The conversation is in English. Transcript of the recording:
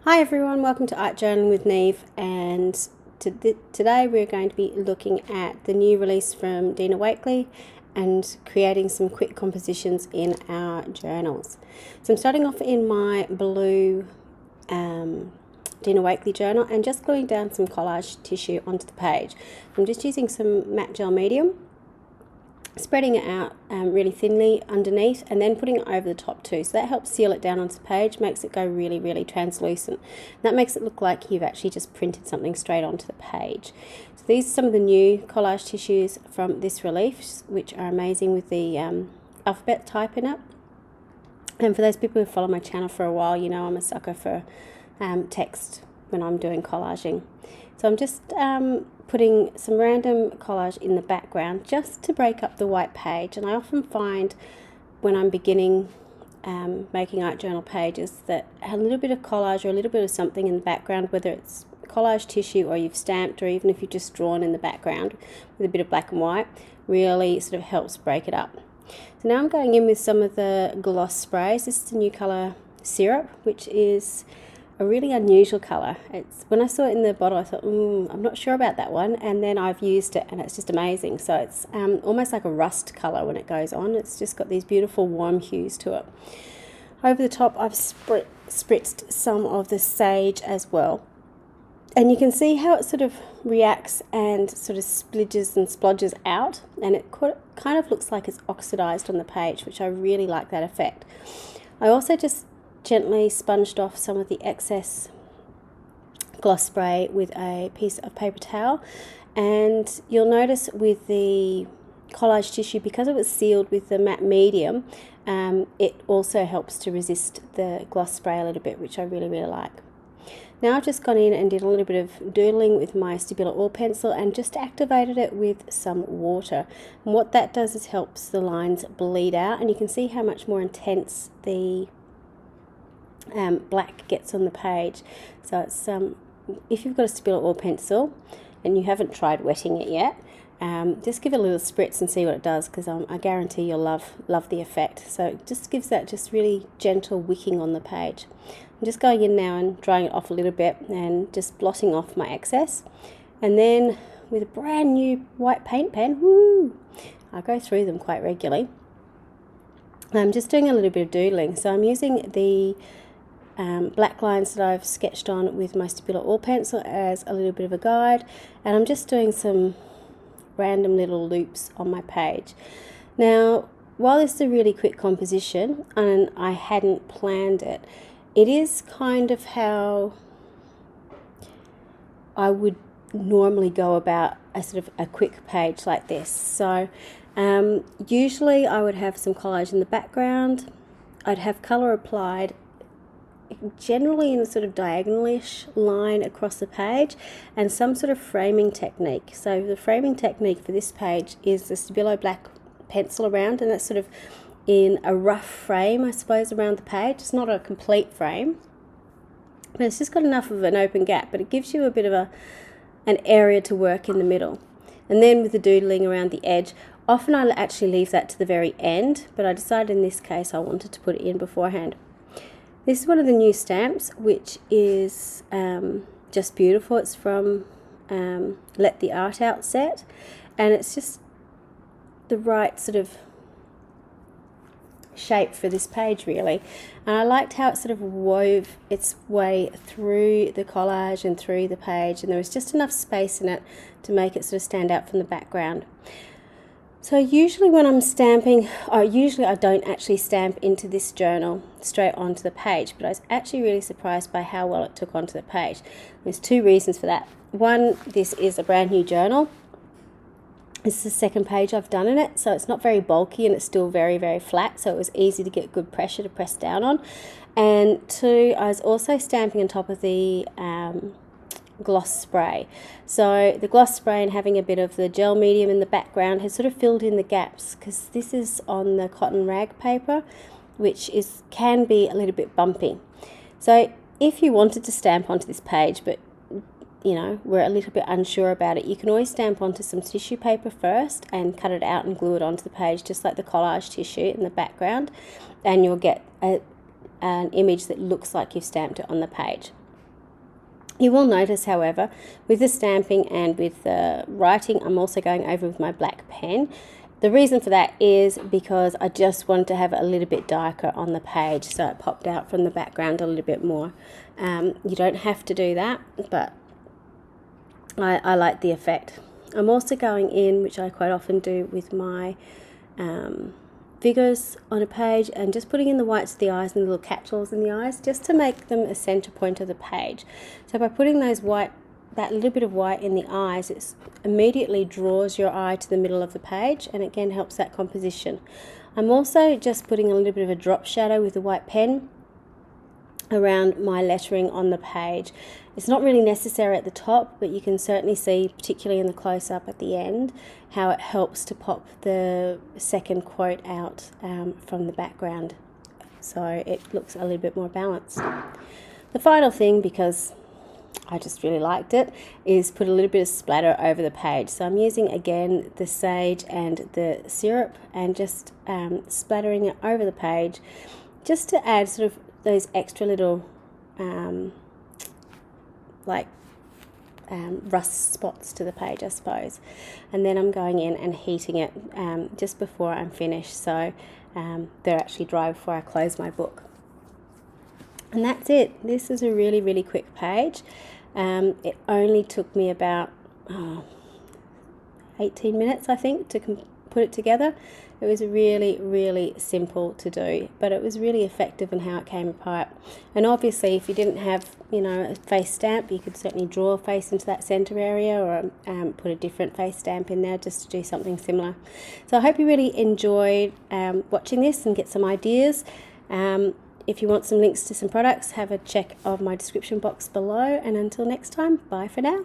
Hi everyone, welcome to Art Journaling with Niamh, and today we're going to be looking at the new release from Dina Wakley and creating some quick compositions in our journals. So I'm starting off in my blue Dina Wakley journal and just gluing down some collage tissue onto the page. I'm just using some matte gel medium, spreading it out really thinly underneath and then putting it over the top too. So that helps seal it down onto the page, makes it go really translucent. And that makes it look like you've actually just printed something straight onto the page. So these are some of the new collage tissues from this release, which are amazing with the alphabet type in it. And for those people who follow my channel for a while, you know I'm a sucker for text when I'm doing collaging. So I'm just putting some random collage in the background just to break up the white page. And I often find when I'm beginning making art journal pages that a little bit of collage or a little bit of something in the background, whether it's collage tissue or you've stamped or even if you've just drawn in the background with a bit of black and white, really sort of helps break it up. So now I'm going in with some of the gloss sprays. This is the new colour Syrup, which is a really unusual colour. It's when I saw it in the bottle I thought, I'm not sure about that one, and then I've used it and it's just amazing. So it's almost like a rust colour when it goes on. It's just got these beautiful warm hues to it. Over the top I've spritzed some of the sage as well, and you can see how it sort of reacts and sort of splidges and splodges out, and it kind of looks like it's oxidized on the page, which I really like that effect. I also just gently sponged off some of the excess gloss spray with a piece of paper towel, and you'll notice with the collage tissue, because it was sealed with the matte medium, it also helps to resist the gloss spray a little bit, which I really like. Now I've just gone in and did a little bit of doodling with my Stabilo oil pencil and just activated it with some water. And what that does is helps the lines bleed out, and you can see how much more intense the black gets on the page. So it's if you've got a Stabilo oil pencil and you haven't tried wetting it yet, just give it a little spritz and see what it does, because I guarantee you'll love the effect. So it just gives that just really gentle wicking on the page. I'm just going in now and drying it off a little bit and just blotting off my excess, and then with a brand new white paint pen, I go through them quite regularly. I'm just doing a little bit of doodling. So I'm using the black lines that I've sketched on with my Stabilo oil pencil as a little bit of a guide, and I'm just doing some random little loops on my page. Now, while this is a really quick composition and I hadn't planned it, it is kind of how I would normally go about a sort of a quick page like this. So usually I would have some collage in the background, I'd have colour applied generally in a sort of diagonalish line across the page, and some sort of framing technique. So the framing technique for this page is the Stabilo black pencil around, and that's sort of in a rough frame, I suppose, around the page. It's not a complete frame, but it's just got enough of an open gap, but it gives you a bit of an area to work in the middle. And then with the doodling around the edge, often I'll actually leave that to the very end, but I decided in this case I wanted to put it in beforehand. This is one of the new stamps, which is just beautiful. It's from Let the Art Out set, and it's just the right sort of shape for this page, really. And I liked how it sort of wove its way through the collage and through the page, and there was just enough space in it to make it sort of stand out from the background. So usually when I'm stamping, usually I don't actually stamp into this journal straight onto the page, but I was actually really surprised by how well it took onto the page. There's two reasons for that. One, this is a brand new journal. This is the second page I've done in it, so it's not very bulky and it's still very flat, so it was easy to get good pressure to press down on. And two, I was also stamping on top of the gloss spray. So the gloss spray and having a bit of the gel medium in the background has sort of filled in the gaps, because this is on the cotton rag paper, which can be a little bit bumpy. So if you wanted to stamp onto this page but you know we're a little bit unsure about it, you can always stamp onto some tissue paper first and cut it out and glue it onto the page, just like the collage tissue in the background, and you'll get an image that looks like you've stamped it on the page. You will notice, however, with the stamping and with the writing, I'm also going over with my black pen. The reason for that is because I just wanted to have it a little bit darker on the page, so it popped out from the background a little bit more. You don't have to do that, but I like the effect. I'm also going in, which I quite often do with my figures on a page, and just putting in the whites of the eyes and the little catch-alls in the eyes, just to make them a center point of the page. So by putting that little bit of white in the eyes, it immediately draws your eye to the middle of the page, and again helps that composition. I'm also just putting a little bit of a drop shadow with the white pen around my lettering on the page. It's not really necessary at the top, but you can certainly see, particularly in the close-up at the end, how it helps to pop the second quote out from the background, so it looks a little bit more balanced. The final thing, because I just really liked it, is put a little bit of splatter over the page. So I'm using again the sage and the syrup, and just splattering it over the page, just to add sort of those extra little rust spots to the page, I suppose. And then I'm going in and heating it just before I'm finished, so they're actually dry before I close my book. And that's it. This is a really, really quick page. It only took me about 18 minutes, I think, to put it together. It was really, really simple to do, but it was really effective in how it came apart. And obviously, if you didn't have, a face stamp, you could certainly draw a face into that center area, or put a different face stamp in there just to do something similar. So I hope you really enjoyed watching this and get some ideas. If you want some links to some products, have a check of my description box below. And until next time, bye for now.